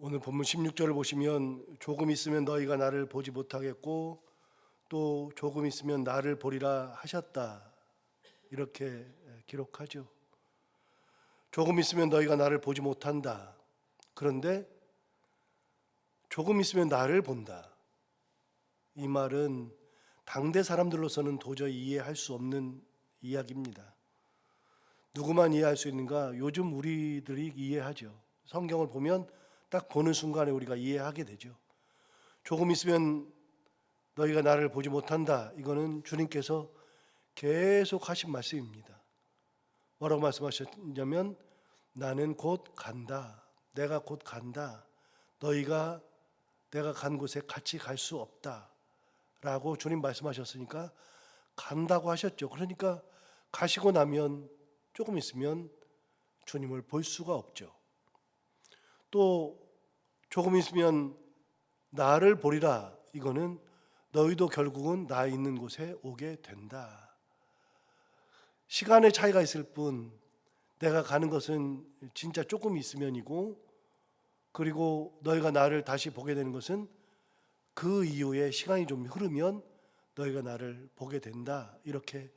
오늘 본문 16절을 보시면 조금 있으면 너희가 나를 보지 못하겠고 또 조금 있으면 나를 보리라 하셨다, 이렇게 기록하죠. 조금 있으면 너희가 나를 보지 못한다. 그런데 조금 있으면 나를 본다. 이 말은 당대 사람들로서는 도저히 이해할 수 없는 이야기입니다. 누구만 이해할 수 있는가? 요즘 우리들이 이해하죠. 성경을 보면 딱 보는 순간에 우리가 이해하게 되죠. 조금 있으면 너희가 나를 보지 못한다. 이거는 주님께서 계속 하신 말씀입니다. 뭐라고 말씀하셨냐면 나는 곧 간다. 내가 곧 간다. 너희가 내가 간 곳에 같이 갈 수 없다 라고 주님 말씀하셨으니까 간다고 하셨죠. 그러니까 가시고 나면 조금 있으면 주님을 볼 수가 없죠. 또 조금 있으면 나를 보리라. 이거는 너희도 결국은 나 있는 곳에 오게 된다. 시간의 차이가 있을 뿐 내가 가는 것은 진짜 조금 있으면이고, 그리고 너희가 나를 다시 보게 되는 것은 그 이후에 시간이 좀 흐르면 너희가 나를 보게 된다, 이렇게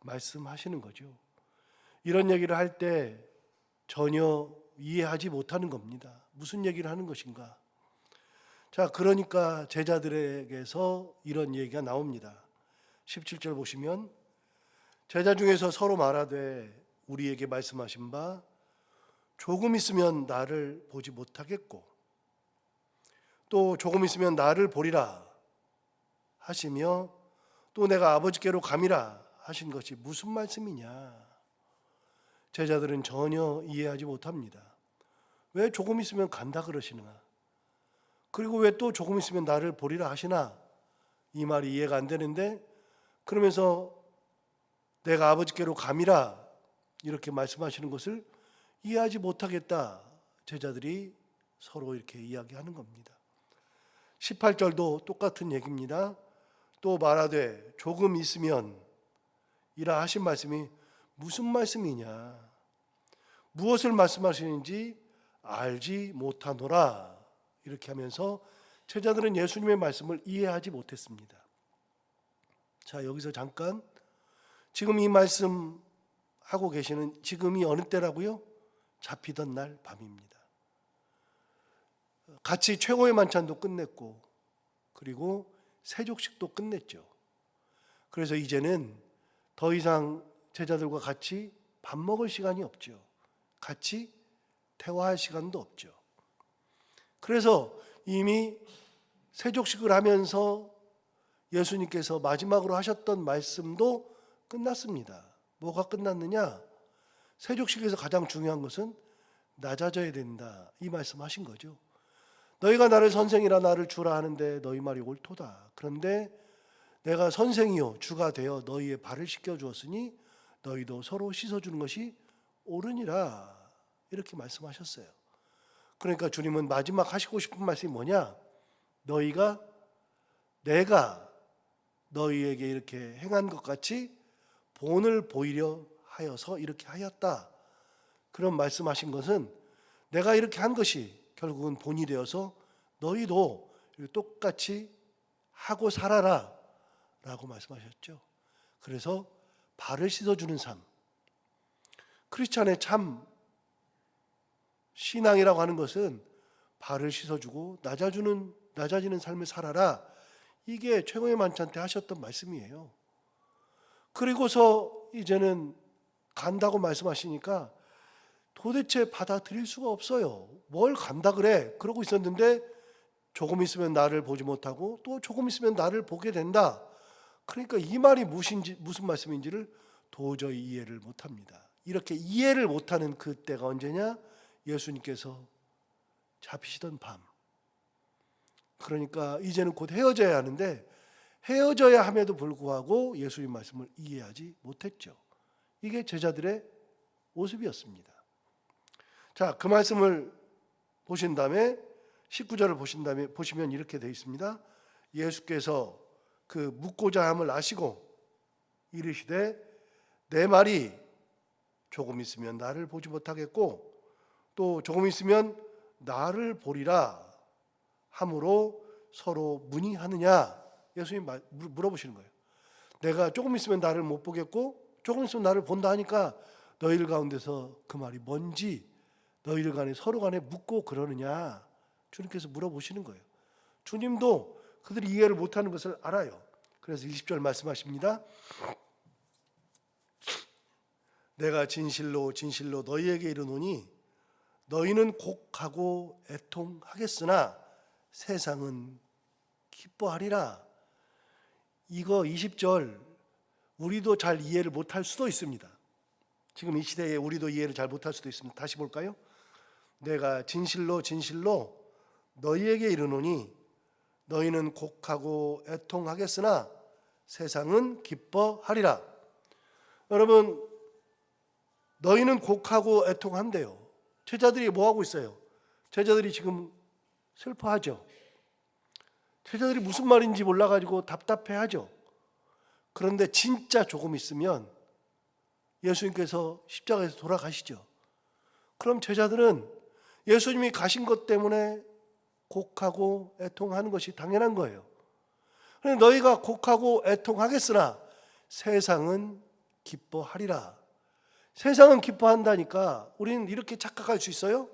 말씀하시는 거죠. 이런 얘기를 할 때 전혀 이해하지 못하는 겁니다. 무슨 얘기를 하는 것인가? 자, 그러니까 제자들에게서 이런 얘기가 나옵니다. 17절 보시면 제자 중에서 서로 말하되 우리에게 말씀하신 바 조금 있으면 나를 보지 못하겠고 또 조금 있으면 나를 보리라 하시며 또 내가 아버지께로 감이라 하신 것이 무슨 말씀이냐? 제자들은 전혀 이해하지 못합니다. 왜 조금 있으면 간다 그러시나? 그리고 왜 또 조금 있으면 나를 보리라 하시나? 이 말이 이해가 안 되는데, 그러면서 내가 아버지께로 감이라 이렇게 말씀하시는 것을 이해하지 못하겠다. 제자들이 서로 이렇게 이야기하는 겁니다. 18절도 똑같은 얘기입니다. 또 말하되 조금 있으면 이라 하신 말씀이 무슨 말씀이냐? 무엇을 말씀하시는지 알지 못하노라. 이렇게 하면서 제자들은 예수님의 말씀을 이해하지 못했습니다. 자, 여기서 잠깐, 지금 이 말씀 하고 계시는 지금이 어느 때라고요? 잡히던 날 밤입니다. 같이 최고의 만찬도 끝냈고 그리고 세족식도 끝냈죠. 그래서 이제는 더 이상 제자들과 같이 밥 먹을 시간이 없죠. 같이 대화할 시간도 없죠. 그래서 이미 세족식을 하면서 예수님께서 마지막으로 하셨던 말씀도 끝났습니다. 뭐가 끝났느냐? 세족식에서 가장 중요한 것은 낮아져야 된다, 이 말씀하신 거죠. 너희가 나를 선생이라 나를 주라 하는데 너희 말이 옳도다. 그런데 내가 선생이요 주가 되어 너희의 발을 씻겨 주었으니 너희도 서로 씻어주는 것이 옳으니라, 이렇게 말씀하셨어요. 그러니까 주님은 마지막 하시고 싶은 말씀이 뭐냐? 내가 너희에게 이렇게 행한 것 같이 본을 보이려 하여서 이렇게 하였다. 그런 말씀하신 것은 내가 이렇게 한 것이 결국은 본이 되어서 너희도 똑같이 하고 살아라 라고 말씀하셨죠. 그래서 발을 씻어주는 삶, 크리스찬의 참 신앙이라고 하는 것은 발을 씻어주고 낮아지는 삶을 살아라, 이게 최고의 만찬 때 하셨던 말씀이에요. 그리고서 이제는 간다고 말씀하시니까 도대체 받아들일 수가 없어요. 뭘 간다 그래? 그러고 있었는데 조금 있으면 나를 보지 못하고 또 조금 있으면 나를 보게 된다. 그러니까 이 말이 무슨 말씀인지를 도저히 이해를 못합니다. 이렇게 이해를 못하는 그때가 언제냐? 예수님께서 잡히시던 밤. 그러니까 이제는 곧 헤어져야 하는데 헤어져야 함에도 불구하고 예수님 말씀을 이해하지 못했죠. 이게 제자들의 모습이었습니다. 자, 그 말씀을 보신 다음에 19절을 보신 다음에 보시면 이렇게 되어 있습니다. 예수께서 그 묻고자 함을 아시고 이르시되 내 말이 조금 있으면 나를 보지 못하겠고 또 조금 있으면 나를 보리라 함으로 서로 문의하느냐? 예수님 물어보시는 거예요. 내가 조금 있으면 나를 못 보겠고 조금 있으면 나를 본다 하니까 너희들 가운데서 그 말이 뭔지 너희들 간에 서로 간에 묻고 그러느냐? 주님께서 물어보시는 거예요. 주님도 그들이 이해를 못하는 것을 알아요. 그래서 20절 말씀하십니다. 내가 진실로 진실로 너희에게 이르노니 너희는 곡하고 애통하겠으나 세상은 기뻐하리라. 이거 20절 우리도 잘 이해를 못할 수도 있습니다. 지금 이 시대에 우리도 이해를 잘 못할 수도 있습니다. 다시 볼까요? 내가 진실로 진실로 너희에게 이르노니 너희는 곡하고 애통하겠으나 세상은 기뻐하리라. 여러분, 너희는 곡하고 애통한대요. 제자들이 뭐 하고 있어요? 제자들이 지금 슬퍼하죠. 제자들이 무슨 말인지 몰라가지고 답답해하죠. 그런데 진짜 조금 있으면 예수님께서 십자가에서 돌아가시죠. 그럼 제자들은 예수님이 가신 것 때문에 곡하고 애통하는 것이 당연한 거예요. 그런데 너희가 곡하고 애통하겠으나 세상은 기뻐하리라. 세상은 기뻐한다니까 우리는 이렇게 착각할 수 있어요?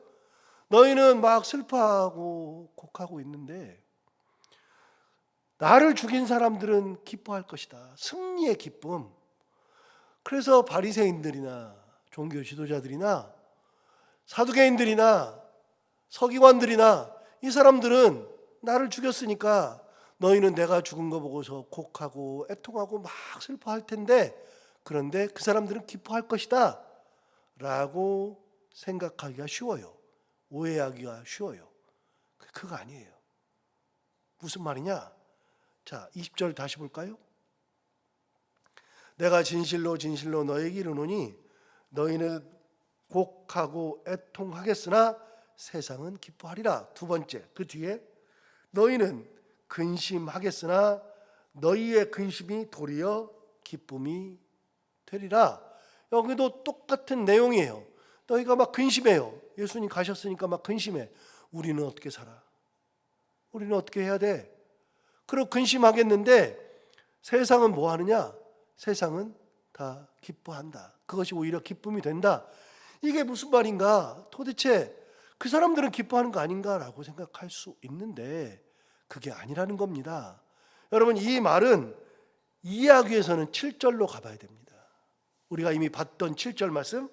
너희는 막 슬퍼하고 곡하고 있는데 나를 죽인 사람들은 기뻐할 것이다. 승리의 기쁨. 그래서 바리새인들이나 종교 지도자들이나 사두개인들이나 서기관들이나 이 사람들은 나를 죽였으니까 너희는 내가 죽은 거 보고서 곡하고 애통하고 막 슬퍼할 텐데 그런데 그 사람들은 기뻐할 것이다 라고 생각하기가 쉬워요. 오해하기가 쉬워요. 그거 아니에요. 무슨 말이냐? 자, 20절 다시 볼까요? 내가 진실로 진실로 너에게 이르노니 너희는 곡하고 애통하겠으나 세상은 기뻐하리라. 두 번째, 그 뒤에 너희는 근심하겠으나 너희의 근심이 도리어 기쁨이 되리라. 여기도 똑같은 내용이에요. 너희가 막 근심해요. 예수님 가셨으니까 막 근심해. 우리는 어떻게 살아? 우리는 어떻게 해야 돼? 그리고 근심하겠는데 세상은 뭐 하느냐? 세상은 다 기뻐한다. 그것이 오히려 기쁨이 된다. 이게 무슨 말인가? 도대체 그 사람들은 기뻐하는 거 아닌가라고 생각할 수 있는데 그게 아니라는 겁니다. 여러분, 이 말은 이해하기 위해서는 7절로 가봐야 됩니다. 우리가 이미 봤던 7절 말씀,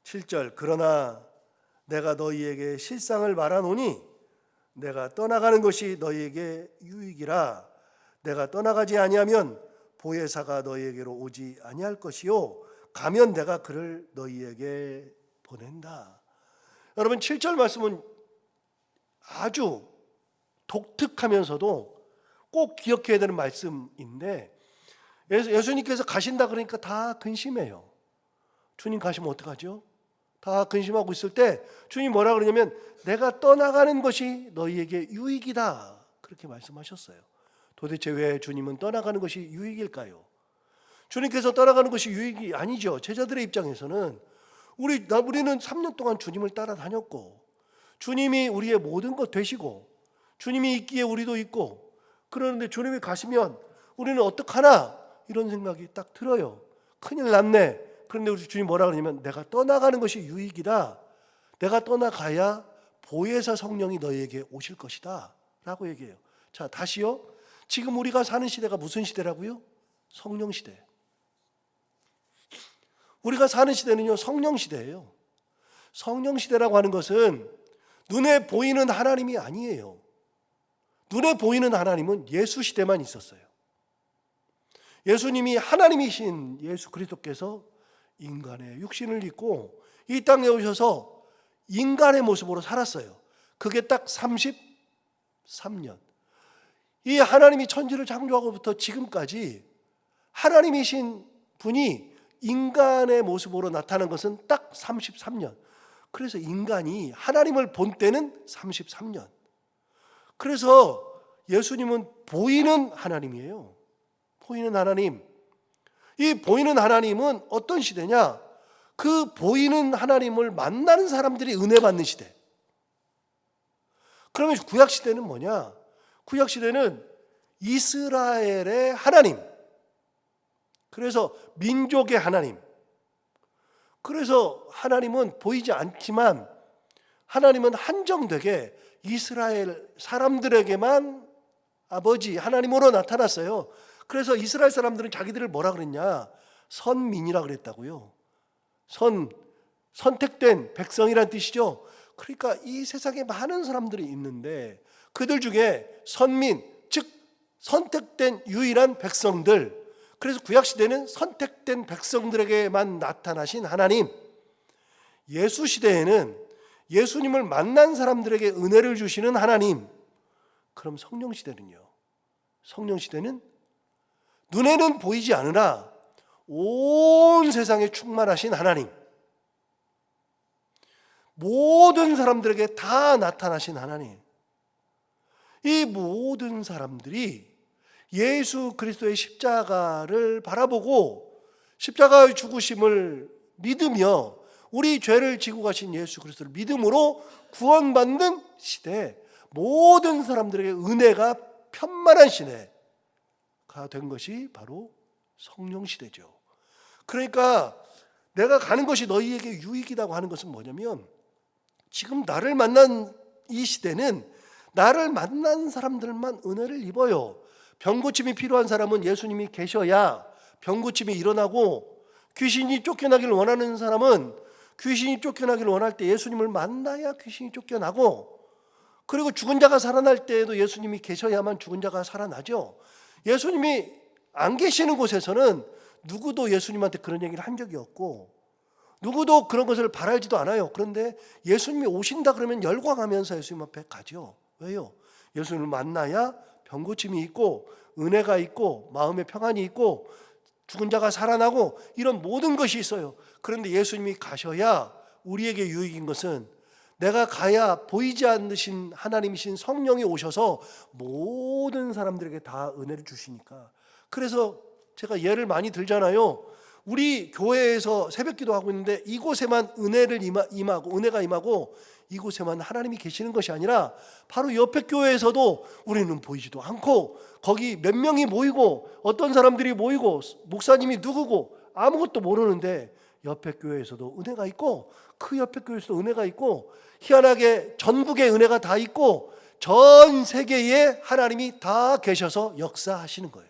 7절 그러나 내가 너희에게 실상을 말하노니 내가 떠나가는 것이 너희에게 유익이라. 내가 떠나가지 아니하면 보혜사가 너희에게로 오지 아니할 것이요 가면 내가 그를 너희에게 보낸다. 여러분, 7절 말씀은 아주 독특하면서도 꼭 기억해야 되는 말씀인데 예수님께서 가신다 그러니까 다 근심해요. 주님 가시면 어떡하죠? 다 근심하고 있을 때 주님 뭐라 그러냐면 내가 떠나가는 것이 너희에게 유익이다 그렇게 말씀하셨어요. 도대체 왜 주님은 떠나가는 것이 유익일까요? 주님께서 떠나가는 것이 유익이 아니죠. 제자들의 입장에서는 우리는 3년 동안 주님을 따라다녔고 주님이 우리의 모든 것 되시고 주님이 있기에 우리도 있고 그러는데 주님이 가시면 우리는 어떡하나 이런 생각이 딱 들어요. 큰일 났네. 그런데 우리 주님 뭐라 그러냐면 내가 떠나가는 것이 유익이다. 내가 떠나가야 보혜사 성령이 너희에게 오실 것이다 라고 얘기해요. 자, 다시요. 지금 우리가 사는 시대가 무슨 시대라고요? 성령 시대. 우리가 사는 시대는요 성령 시대예요. 성령 시대라고 하는 것은 눈에 보이는 하나님이 아니에요. 눈에 보이는 하나님은 예수 시대만 있었어요. 예수님이 하나님이신 예수 그리스도께서 인간의 육신을 입고 이 땅에 오셔서 인간의 모습으로 살았어요. 그게 딱 33년. 이 하나님이 천지를 창조하고부터 지금까지 하나님이신 분이 인간의 모습으로 나타난 것은 딱 33년. 그래서 인간이 하나님을 본 때는 33년. 그래서 예수님은 보이는 하나님이에요. 보이는 하나님. 이 보이는 하나님은 어떤 시대냐? 그 보이는 하나님을 만나는 사람들이 은혜 받는 시대. 그러면 구약 시대는 뭐냐? 구약 시대는 이스라엘의 하나님, 그래서 민족의 하나님. 그래서 하나님은 보이지 않지만 하나님은 한정되게 이스라엘 사람들에게만 아버지 하나님으로 나타났어요. 그래서 이스라엘 사람들은 자기들을 뭐라 그랬냐? 선민이라 그랬다고요. 선택된 백성이란 뜻이죠. 그러니까 이 세상에 많은 사람들이 있는데 그들 중에 선민, 즉 선택된 유일한 백성들. 그래서 구약시대는 선택된 백성들에게만 나타나신 하나님. 예수 시대에는 예수님을 만난 사람들에게 은혜를 주시는 하나님. 그럼 성령 시대는요? 성령 시대는 눈에는 보이지 않으나 온 세상에 충만하신 하나님, 모든 사람들에게 다 나타나신 하나님. 이 모든 사람들이 예수 그리스도의 십자가를 바라보고 십자가의 죽으심을 믿으며 우리 죄를 지고 가신 예수 그리스도를 믿음으로 구원받는 시대, 모든 사람들에게 은혜가 편만한 시대가 된 것이 바로 성령 시대죠. 그러니까 내가 가는 것이 너희에게 유익이라고 하는 것은 뭐냐면, 지금 나를 만난 이 시대는 나를 만난 사람들만 은혜를 입어요. 병고침이 필요한 사람은 예수님이 계셔야 병고침이 일어나고, 귀신이 쫓겨나기를 원하는 사람은 귀신이 쫓겨나기를 원할 때 예수님을 만나야 귀신이 쫓겨나고, 그리고 죽은 자가 살아날 때에도 예수님이 계셔야만 죽은 자가 살아나죠. 예수님이 안 계시는 곳에서는 누구도 예수님한테 그런 얘기를 한 적이 없고 누구도 그런 것을 바라지도 않아요. 그런데 예수님이 오신다 그러면 열광하면서 예수님 앞에 가죠. 왜요? 예수님을 만나야 병고침이 있고 은혜가 있고 마음의 평안이 있고 죽은 자가 살아나고 이런 모든 것이 있어요. 그런데 예수님이 가셔야 우리에게 유익인 것은, 내가 가야 보이지 않으신 하나님이신 성령이 오셔서 모든 사람들에게 다 은혜를 주시니까. 그래서 제가 예를 많이 들잖아요. 우리 교회에서 새벽기도 하고 있는데 이곳에만 은혜를 임하고 은혜가 임하고 이곳에만 하나님이 계시는 것이 아니라 바로 옆에 교회에서도 우리는 보이지도 않고 거기 몇 명이 모이고 어떤 사람들이 모이고 목사님이 누구고 아무것도 모르는데 옆에 교회에서도 은혜가 있고 그 옆에 교회에서도 은혜가 있고, 희한하게 전국에 은혜가 다 있고 전 세계에 하나님이 다 계셔서 역사하시는 거예요.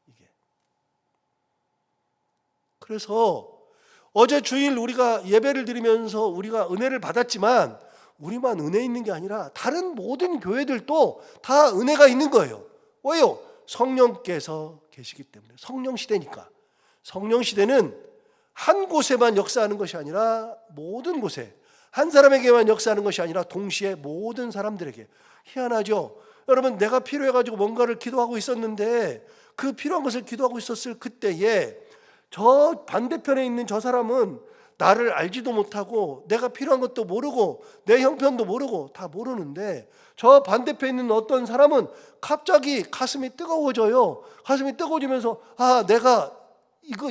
이게. 그래서 어제 주일 우리가 예배를 드리면서 우리가 은혜를 받았지만 우리만 은혜 있는 게 아니라 다른 모든 교회들도 다 은혜가 있는 거예요. 왜요? 성령께서 계시기 때문에. 성령 시대니까. 성령 시대는 한 곳에만 역사하는 것이 아니라 모든 곳에, 한 사람에게만 역사하는 것이 아니라 동시에 모든 사람들에게. 희한하죠? 여러분, 내가 필요해가지고 뭔가를 기도하고 있었는데 그 필요한 것을 기도하고 있었을 그때에 저 반대편에 있는 저 사람은 나를 알지도 못하고 내가 필요한 것도 모르고 내 형편도 모르고 다 모르는데, 저 반대편에 있는 어떤 사람은 갑자기 가슴이 뜨거워져요. 가슴이 뜨거워지면서 내가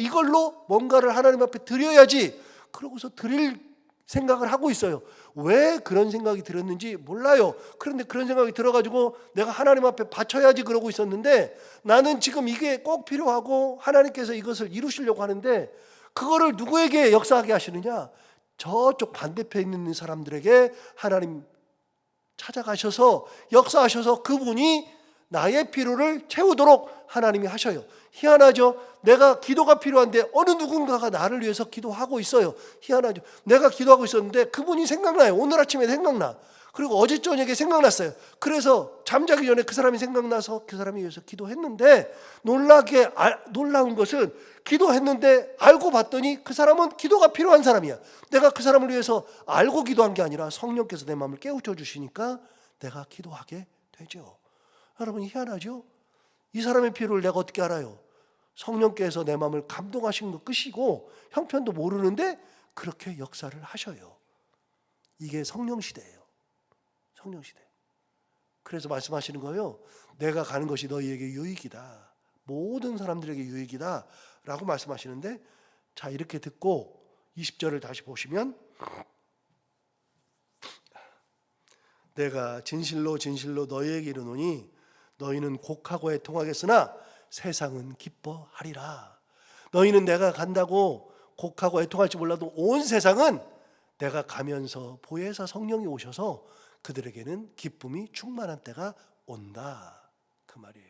이걸로 뭔가를 하나님 앞에 드려야지, 그러고서 드릴 생각을 하고 있어요. 왜 그런 생각이 들었는지 몰라요. 그런데 그런 생각이 들어가지고 내가 하나님 앞에 바쳐야지 그러고 있었는데, 나는 지금 이게 꼭 필요하고 하나님께서 이것을 이루시려고 하는데 그거를 누구에게 역사하게 하시느냐? 저쪽 반대편에 있는 사람들에게 하나님 찾아가셔서 역사하셔서 그분이 나의 필요를 채우도록 하나님이 하셔요. 희한하죠? 내가 기도가 필요한데 어느 누군가가 나를 위해서 기도하고 있어요. 희한하죠? 내가 기도하고 있었는데 그분이 생각나요. 오늘 아침에 생각나. 그리고 어제 저녁에 생각났어요. 그래서 잠자기 전에 그 사람이 생각나서 그 사람이 위해서 기도했는데, 놀라운 것은 기도했는데 알고 봤더니 그 사람은 기도가 필요한 사람이야. 내가 그 사람을 위해서 알고 기도한 게 아니라 성령께서 내 마음을 깨우쳐 주시니까 내가 기도하게 되죠. 여러분, 희한하죠? 이 사람의 필요를 내가 어떻게 알아요? 성령께서 내 마음을 감동하신 것 끝이고 형편도 모르는데 그렇게 역사를 하셔요. 이게 성령 시대예요. 성령 시대. 그래서 말씀하시는 거예요. 내가 가는 것이 너희에게 유익이다. 모든 사람들에게 유익이다 라고 말씀하시는데, 자, 이렇게 듣고 20절을 다시 보시면 내가 진실로 진실로 너희에게 이르노니 너희는 곡하고 애통하겠으나 세상은 기뻐하리라. 너희는 내가 간다고 곡하고 애통할지 몰라도 온 세상은 내가 가면서 보혜사 성령이 오셔서 그들에게는 기쁨이 충만한 때가 온다, 그 말이에요.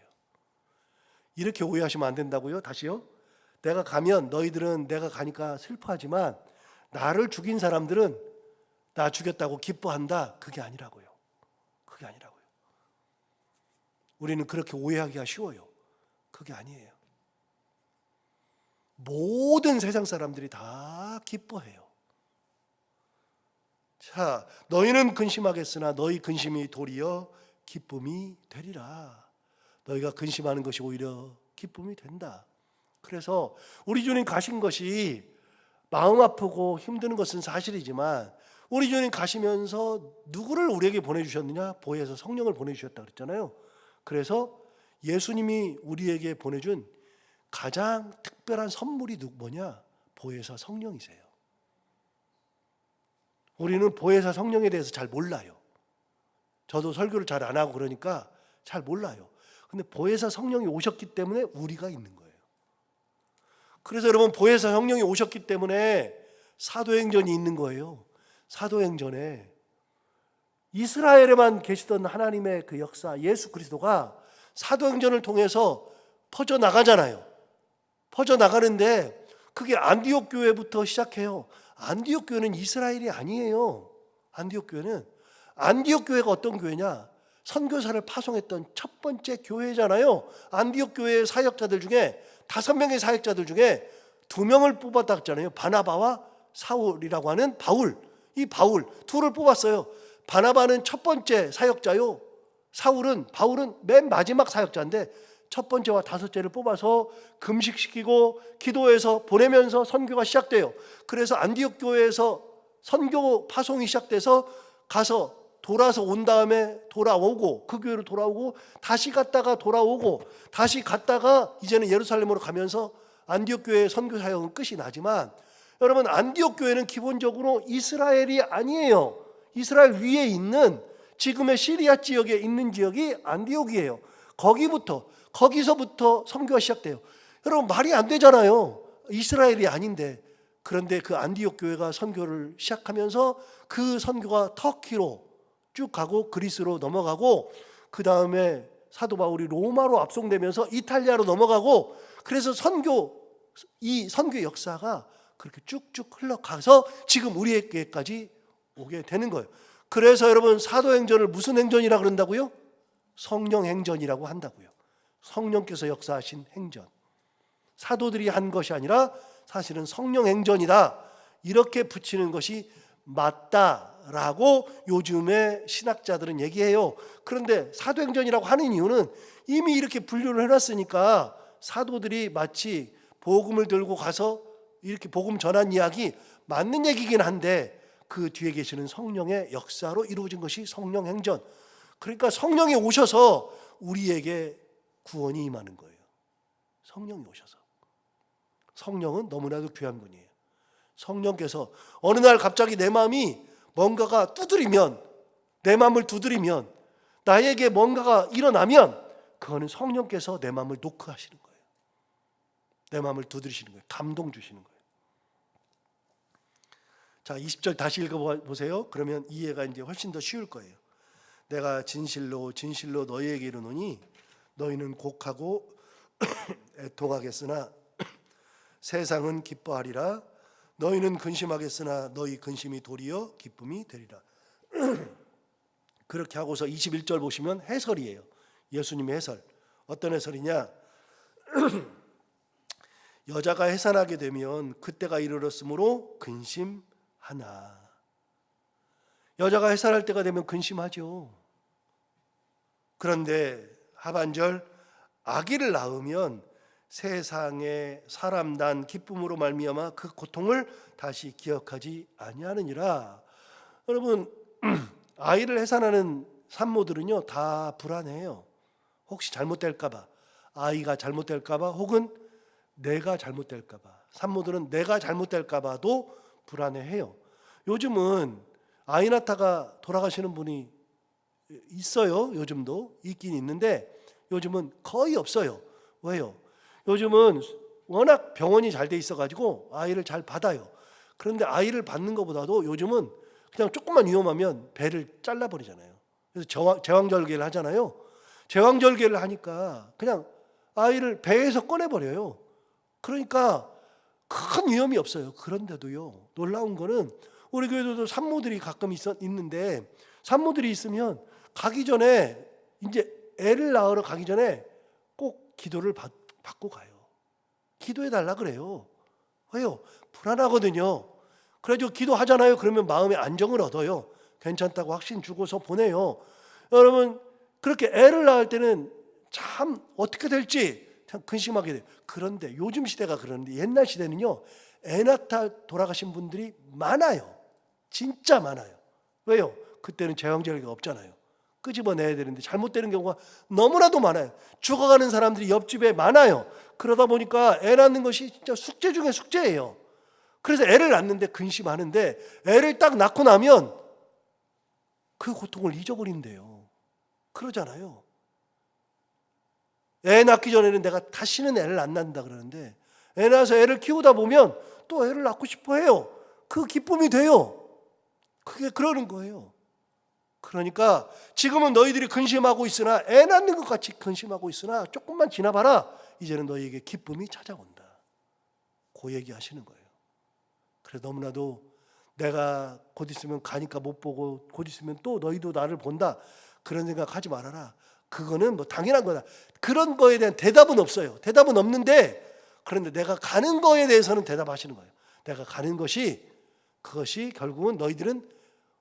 이렇게 오해하시면 안 된다고요. 다시요. 내가 가면 너희들은 내가 가니까 슬퍼하지만 나를 죽인 사람들은 나 죽였다고 기뻐한다, 그게 아니라고요. 그게 아니라고요. 우리는 그렇게 오해하기가 쉬워요. 그게 아니에요. 모든 세상 사람들이 다 기뻐해요. 자, 너희는 근심하겠으나 너희 근심이 도리어 기쁨이 되리라. 너희가 근심하는 것이 오히려 기쁨이 된다. 그래서 우리 주님 가신 것이 마음 아프고 힘든 것은 사실이지만 우리 주님 가시면서 누구를 우리에게 보내주셨느냐? 보혜사 성령을 보내주셨다 그랬잖아요. 그래서 예수님이 우리에게 보내준 가장 특별한 선물이 뭐냐? 보혜사 성령이세요. 우리는 보혜사 성령에 대해서 잘 몰라요. 저도 설교를 잘 안 하고 그러니까 잘 몰라요. 근데 보혜사 성령이 오셨기 때문에 우리가 있는 거예요. 그래서 여러분, 보혜사 성령이 오셨기 때문에 사도행전이 있는 거예요. 사도행전에 이스라엘에만 계시던 하나님의 그 역사, 예수 그리스도가 사도행전을 통해서 퍼져나가잖아요. 퍼져나가는데 그게 안디옥 교회부터 시작해요. 안디옥 교회는 이스라엘이 아니에요. 안디옥 교회가 어떤 교회냐? 선교사를 파송했던 첫 번째 교회잖아요. 안디옥 교회의 사역자들 중에 5명의 사역자들 중에 2명을 뽑았다 했잖아요. 바나바와 사울이라고 하는 바울. 이 바울 둘을 뽑았어요. 바나바는 첫 번째 사역자요. 바울은 맨 마지막 사역자인데 첫 번째와 5째를 뽑아서 금식시키고 기도해서 보내면서 선교가 시작돼요. 그래서 안디옥 교회에서 선교 파송이 시작돼서 가서 돌아서 온 다음에 돌아오고, 그 교회로 돌아오고, 다시 갔다가 돌아오고, 다시 갔다가 이제는 예루살렘으로 가면서 안디옥 교회의 선교 사역은 끝이 나지만, 여러분, 안디옥 교회는 기본적으로 이스라엘이 아니에요. 이스라엘 위에 있는 지금의 시리아 지역에 있는 지역이 안디옥이에요. 거기서부터 선교가 시작돼요. 여러분, 말이 안 되잖아요. 이스라엘이 아닌데. 그런데 그 안디옥 교회가 선교를 시작하면서 그 선교가 터키로 쭉 가고 그리스로 넘어가고, 그 다음에 사도 바울이 로마로 압송되면서 이탈리아로 넘어가고, 그래서 이 선교 역사가 그렇게 쭉쭉 흘러가서 지금 우리에게까지 오게 되는 거예요. 그래서 여러분, 사도행전을 무슨 행전이라고 그런다고요? 성령행전이라고 한다고요. 성령께서 역사하신 행전. 사도들이 한 것이 아니라 사실은 성령행전이다, 이렇게 붙이는 것이 맞다라고 요즘의 신학자들은 얘기해요. 그런데 사도행전이라고 하는 이유는 이미 이렇게 분류를 해놨으니까 사도들이 마치 복음을 들고 가서 이렇게 복음 전한 이야기 맞는 얘기긴 한데, 그 뒤에 계시는 성령의 역사로 이루어진 것이 성령행전. 그러니까 성령이 오셔서 우리에게 구원이 임하는 거예요. 성령이 오셔서. 성령은 너무나도 귀한 분이에요. 성령께서 어느 날 갑자기 내 마음이 뭔가가 두드리면, 내 마음을 두드리면, 나에게 뭔가가 일어나면 그거는 성령께서 내 마음을 노크하시는 거예요. 내 마음을 두드리시는 거예요. 감동 주시는 거예요. 자, 20절 다시 읽어보세요. 그러면 이해가 이제 훨씬 더 쉬울 거예요. 내가 진실로 진실로 너희에게 이르노니 너희는 곡하고 애통하겠으나 세상은 기뻐하리라. 너희는 근심하겠으나 너희 근심이 도리어 기쁨이 되리라. 그렇게 하고서 21절 보시면 해설이에요. 예수님의 해설. 어떤 해설이냐? 여자가 해산하게 되면 그때가 이르렀으므로 근심하나. 여자가 해산할 때가 되면 근심하죠. 그런데 하반절, 아기를 낳으면 세상에 사람 난 기쁨으로 말미암아 그 고통을 다시 기억하지 아니하느니라. 여러분, 아이를 해산하는 산모들은요 다 불안해요. 혹시 잘못될까 봐, 아이가 잘못될까 봐, 혹은 내가 잘못될까 봐. 산모들은 내가 잘못될까 봐도 불안해해요. 요즘은 아이 낳다가 돌아가시는 분이 있어요. 요즘도 있긴 있는데 요즘은 거의 없어요. 왜요? 요즘은 워낙 병원이 잘 돼 있어가지고 아이를 잘 받아요. 그런데 아이를 받는 것보다도 요즘은 그냥 조금만 위험하면 배를 잘라버리잖아요. 그래서 제왕절개를 하잖아요. 제왕절개를 하니까 그냥 아이를 배에서 꺼내버려요. 그러니까 큰 위험이 없어요. 그런데도요, 놀라운 거는 우리 교회도 산모들이 가끔 있는데 산모들이 있으면 가기 전에 이제 애를 낳으러 가기 전에 꼭 기도를 받고 가요. 기도해 달라 그래요. 왜요? 불안하거든요. 그래가지고 기도하잖아요. 그러면 마음의 안정을 얻어요. 괜찮다고 확신 주고서 보내요. 여러분, 그렇게 애를 낳을 때는 참 어떻게 될지 참 근심하게 돼요. 그런데 요즘 시대가 그런데 옛날 시대는요, 애 낳다 돌아가신 분들이 많아요. 진짜 많아요. 왜요? 그때는 제왕절개가 없잖아요. 끄집어내야 되는데 잘못되는 경우가 너무나도 많아요. 죽어가는 사람들이 옆집에 많아요. 그러다 보니까 애 낳는 것이 진짜 숙제 중에 숙제예요. 그래서 애를 낳는데 근심하는데 애를 딱 낳고 나면 그 고통을 잊어버린대요. 그러잖아요. 애 낳기 전에는 내가 다시는 애를 안 낳는다 그러는데 애 낳아서 애를 키우다 보면 또 애를 낳고 싶어 해요. 그 기쁨이 돼요. 그게 그러는 거예요. 그러니까 지금은 너희들이 근심하고 있으나 애 낳는 것 같이 근심하고 있으나 조금만 지나봐라. 이제는 너희에게 기쁨이 찾아온다. 그 얘기 하시는 거예요. 그래서 너무나도 내가 곧 있으면 가니까 못 보고 곧 있으면 또 너희도 나를 본다. 그런 생각하지 말아라. 그거는 뭐 당연한 거다. 그런 거에 대한 대답은 없어요. 대답은 없는데 그런데 내가 가는 거에 대해서는 대답하시는 거예요. 내가 가는 것이 그것이 결국은 너희들은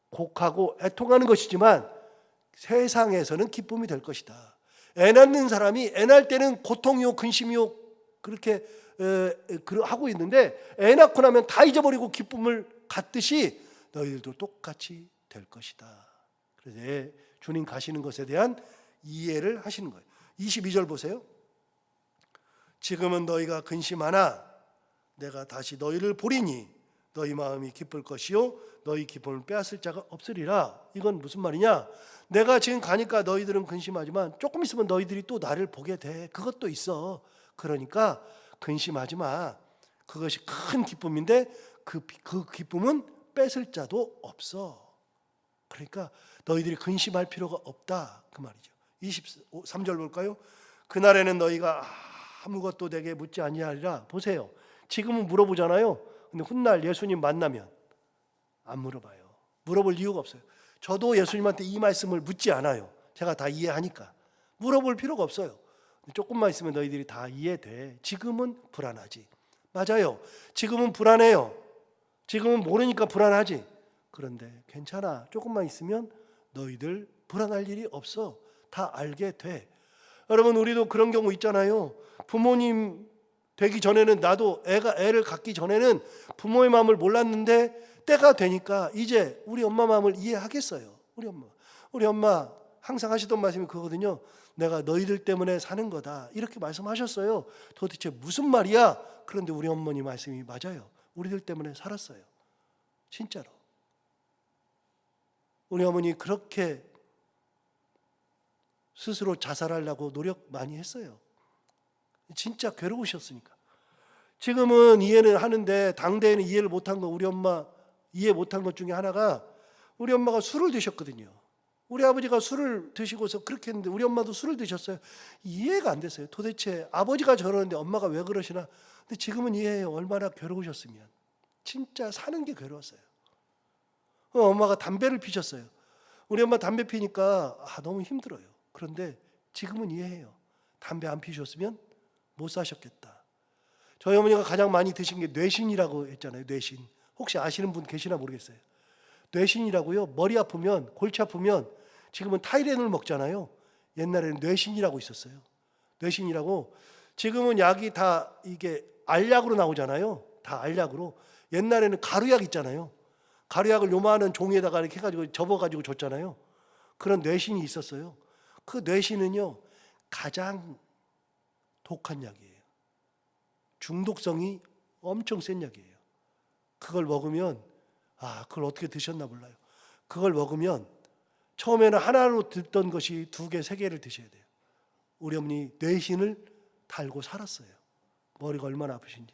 곡하고 애통하는 것이지만 세상에서는 기쁨이 될 것이다. 애 낳는 사람이 애 낳을 때는 고통이요 근심이요 그렇게 하고 있는데 애 낳고 나면 다 잊어버리고 기쁨을 갖듯이 너희들도 똑같이 될 것이다. 그래서 주님 가시는 것에 대한 이해를 하시는 거예요. 22절 보세요. 지금은 너희가 근심하나 내가 다시 너희를 보리니 너희 마음이 기쁠 것이요 너희 기쁨을 빼앗을 자가 없으리라. 이건 무슨 말이냐? 내가 지금 가니까 너희들은 근심하지만 조금 있으면 너희들이 또 나를 보게 돼. 그것도 있어. 그러니까 근심하지 마. 그것이 큰 기쁨인데 그 기쁨은 뺏을 자도 없어. 그러니까 너희들이 근심할 필요가 없다. 그 말이죠. 23절 볼까요? 그날에는 너희가 아무것도 내게 묻지 아니하리라. 보세요. 지금은 물어보잖아요. 근데 훗날 예수님 만나면 안 물어봐요. 물어볼 이유가 없어요. 저도 예수님한테 이 말씀을 묻지 않아요. 제가 다 이해하니까. 물어볼 필요가 없어요. 조금만 있으면 너희들이 다 이해돼. 지금은 불안하지. 맞아요. 지금은 불안해요. 지금은 모르니까 불안하지. 그런데 괜찮아. 조금만 있으면 너희들 불안할 일이 없어. 다 알게 돼. 여러분, 우리도 그런 경우 있잖아요. 부모님 되기 전에는 나도 애를 갖기 전에는 부모의 마음을 몰랐는데 때가 되니까 이제 우리 엄마 마음을 이해하겠어요. 우리 엄마 항상 하시던 말씀이 그거거든요. 내가 너희들 때문에 사는 거다. 이렇게 말씀하셨어요. 도대체 무슨 말이야? 그런데 우리 어머니 말씀이 맞아요. 우리들 때문에 살았어요. 진짜로. 우리 어머니 그렇게 스스로 자살하려고 노력 많이 했어요. 진짜 괴로우셨으니까. 지금은 이해는 하는데 당대에는 이해를 못한 거, 우리 엄마 이해 못한 것 중에 하나가 우리 엄마가 술을 드셨거든요. 우리 아버지가 술을 드시고서 그렇게 했는데 우리 엄마도 술을 드셨어요. 이해가 안 됐어요. 도대체 아버지가 저러는데 엄마가 왜 그러시나. 근데 지금은 이해해요. 얼마나 괴로우셨으면. 진짜 사는 게 괴로웠어요. 엄마가 담배를 피셨어요. 우리 엄마 담배 피니까 너무 힘들어요. 그런데 지금은 이해해요. 담배 안 피셨으면 못 사셨겠다. 저희 어머니가 가장 많이 드신 게 뇌신이라고 했잖아요. 뇌신. 혹시 아시는 분 계시나 모르겠어요. 뇌신이라고요. 머리 아프면, 골치 아프면 지금은 타이레놀 먹잖아요. 옛날에는 뇌신이라고 있었어요. 뇌신이라고. 지금은 약이 다 이게 알약으로 나오잖아요. 다 알약으로. 옛날에는 가루약 있잖아요. 가루약을 요만한 종이에다가 이렇게 해가지고 접어가지고 줬잖아요. 그런 뇌신이 있었어요. 그 뇌신은요, 가장 독한 약이에요. 중독성이 엄청 센 약이에요. 그걸 먹으면 그걸 어떻게 드셨나 몰라요. 그걸 먹으면 처음에는 하나로 듣던 것이 2개, 3개를 드셔야 돼요. 우리 어머니 뇌신을 달고 살았어요. 머리가 얼마나 아프신지.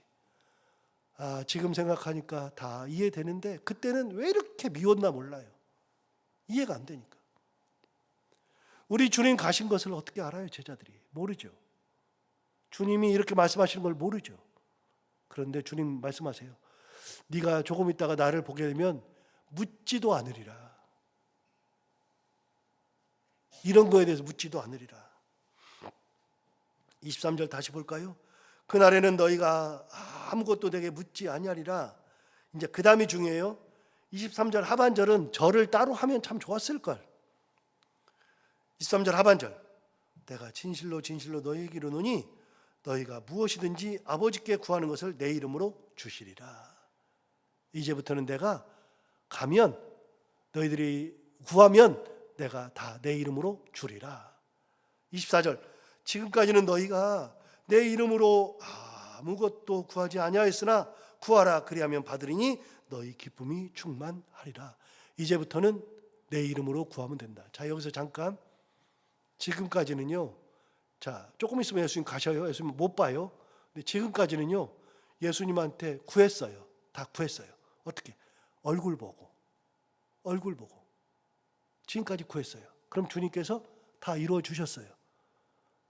지금 생각하니까 다 이해되는데 그때는 왜 이렇게 미웠나 몰라요. 이해가 안 되니까. 우리 주님 가신 것을 어떻게 알아요, 제자들이? 모르죠. 주님이 이렇게 말씀하시는 걸 모르죠. 그런데 주님 말씀하세요. 네가 조금 있다가 나를 보게 되면 묻지도 않으리라. 이런 거에 대해서 묻지도 않으리라. 23절 다시 볼까요? 그날에는 너희가 아무것도 내게 묻지 아니하리라. 이제 그 다음이 중요해요. 23절 하반절은 절을 따로 하면 참 좋았을 걸. 23절 하반절. 내가 진실로 진실로 너희에게 이르노니 너희가 무엇이든지 아버지께 구하는 것을 내 이름으로 주시리라. 이제부터는 내가 가면 너희들이 구하면 내가 다 내 이름으로 주리라. 24절. 지금까지는 너희가 내 이름으로 아무것도 구하지 아니하였으나 구하라 그리하면 받으리니 너희 기쁨이 충만하리라. 이제부터는 내 이름으로 구하면 된다. 자, 여기서 잠깐. 지금까지는요. 자, 조금 있으면 예수님 가셔요. 예수님 못 봐요. 근데 지금까지는요. 예수님한테 구했어요. 다 구했어요. 어떻게? 얼굴 보고. 지금까지 구했어요. 그럼 주님께서 다 이루어 주셨어요.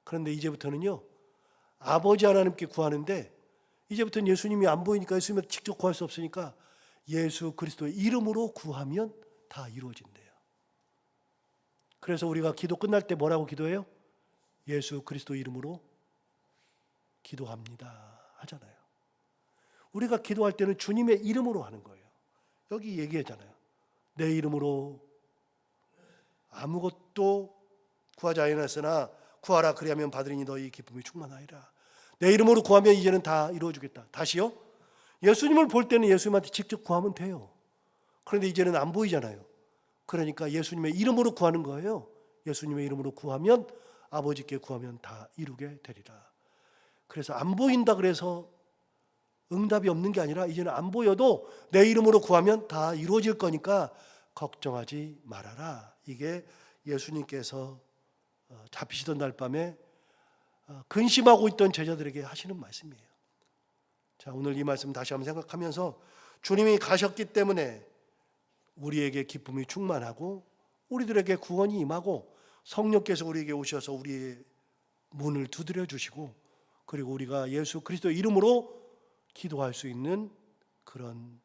그런데 이제부터는요. 아버지 하나님께 구하는데 이제부터는 예수님이 안 보이니까 예수님한테 직접 구할 수 없으니까 예수 그리스도의 이름으로 구하면 다 이루어진대요. 그래서 우리가 기도 끝날 때 뭐라고 기도해요? 예수 그리스도 이름으로 기도합니다 하잖아요. 우리가 기도할 때는 주님의 이름으로 하는 거예요. 여기 얘기하잖아요. 내 이름으로 아무것도 구하지 아니하였으나 구하라 그리하면 받으리니 너희 기쁨이 충만하리라. 내 이름으로 구하면 이제는 다 이루어주겠다. 다시요. 예수님을 볼 때는 예수님한테 직접 구하면 돼요. 그런데 이제는 안 보이잖아요. 그러니까 예수님의 이름으로 구하는 거예요. 예수님의 이름으로 구하면 아버지께 구하면 다 이루게 되리라. 그래서 안 보인다 그래서 응답이 없는 게 아니라 이제는 안 보여도 내 이름으로 구하면 다 이루어질 거니까 걱정하지 말아라. 이게 예수님께서 잡히시던 날 밤에 근심하고 있던 제자들에게 하시는 말씀이에요. 자, 오늘 이 말씀 다시 한번 생각하면서 주님이 가셨기 때문에 우리에게 기쁨이 충만하고 우리들에게 구원이 임하고 성령께서 우리에게 오셔서 우리의 문을 두드려 주시고 그리고 우리가 예수 그리스도 이름으로 기도할 수 있는 그런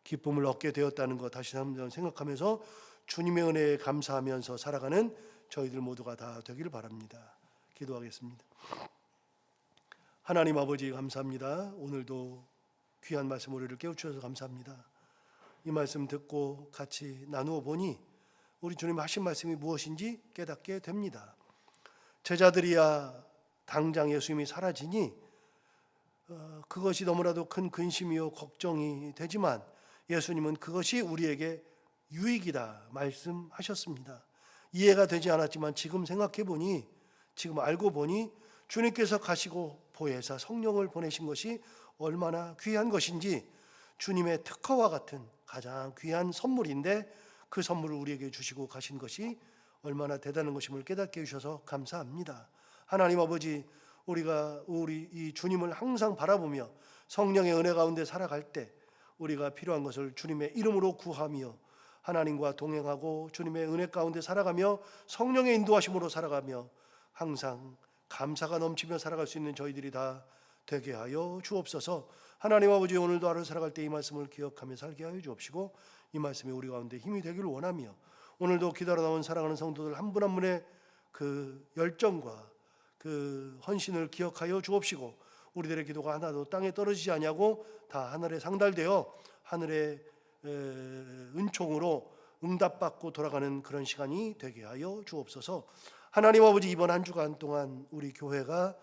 기쁨을 얻게 되었다는 것 다시 한번 생각하면서 주님의 은혜에 감사하면서 살아가는 저희들 모두가 다 되기를 바랍니다. 기도하겠습니다. 하나님 아버지 감사합니다. 오늘도 귀한 말씀 우리를 깨우쳐서 감사합니다. 이 말씀 듣고 같이 나누어 보니 우리 주님 하신 말씀이 무엇인지 깨닫게 됩니다. 제자들이야 당장 예수님이 사라지니 그것이 너무나도 큰 근심이요 걱정이 되지만 예수님은 그것이 우리에게 유익이다 말씀하셨습니다. 이해가 되지 않았지만 지금 생각해 보니 지금 알고 보니 주님께서 가시고 보혜사 성령을 보내신 것이 얼마나 귀한 것인지 주님의 특허와 같은 가장 귀한 선물인데 그 선물을 우리에게 주시고 가신 것이 얼마나 대단한 것임을 깨닫게 해주셔서 감사합니다. 하나님 아버지 우리가 우리 이 주님을 항상 바라보며 성령의 은혜 가운데 살아갈 때 우리가 필요한 것을 주님의 이름으로 구하며 하나님과 동행하고 주님의 은혜 가운데 살아가며 성령의 인도하심으로 살아가며 항상 감사가 넘치며 살아갈 수 있는 저희들이 다 되게 하여 주옵소서. 하나님 아버지 오늘도 하루 살아갈 때 이 말씀을 기억하며 살게 하여 주옵시고 이 말씀이 우리 가운데 힘이 되기를 원하며 오늘도 기다려 나온 사랑하는 성도들 한 분 한 분의 그 열정과 그 헌신을 기억하여 주옵시고 우리들의 기도가 하나도 땅에 떨어지지 아니하고 다 하늘에 상달되어 하늘의 은총으로 응답받고 돌아가는 그런 시간이 되게 하여 주옵소서. 하나님 아버지 이번 한 주간 동안 우리 교회가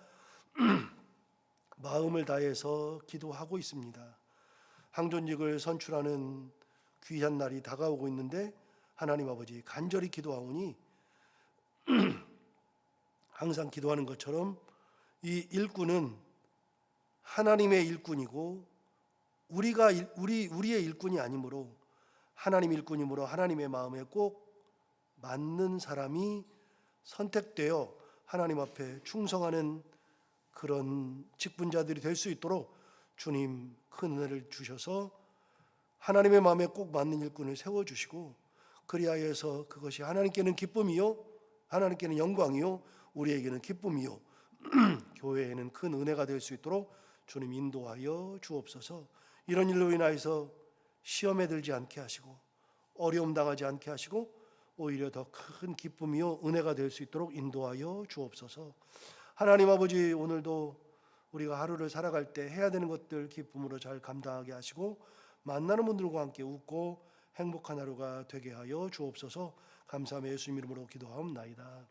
마음을 다해서 기도하고 있습니다. 항존직을 선출하는 귀한 날이 다가오고 있는데 하나님 아버지 간절히 기도하오니 항상 기도하는 것처럼 이 일꾼은 하나님의 일꾼이고 우리의 일꾼이 아니므로 하나님 일꾼이므로 하나님의 마음에 꼭 맞는 사람이 선택되어 하나님 앞에 충성하는 그런 직분자들이 될 수 있도록 주님 큰 은혜를 주셔서 하나님의 마음에 꼭 맞는 일꾼을 세워주시고, 그리하여서 그것이 하나님께는 기쁨이요 하나님께는 영광이요 우리에게는 기쁨이요 교회에는 큰 은혜가 될 수 있도록 주님 인도하여 주옵소서. 이런 일로 인하여서 시험에 들지 않게 하시고 어려움 당하지 않게 하시고 오히려 더 큰 기쁨이요 은혜가 될 수 있도록 인도하여 주옵소서. 하나님 아버지, 오늘도 우리가 하루를 살아갈 때 해야 되는 것들 기쁨으로 잘 감당하게 하시고 만나는 분들과 함께 웃고 행복한 하루가 되게 하여 주옵소서. 감사하며 예수님 이름으로 기도하옵나이다.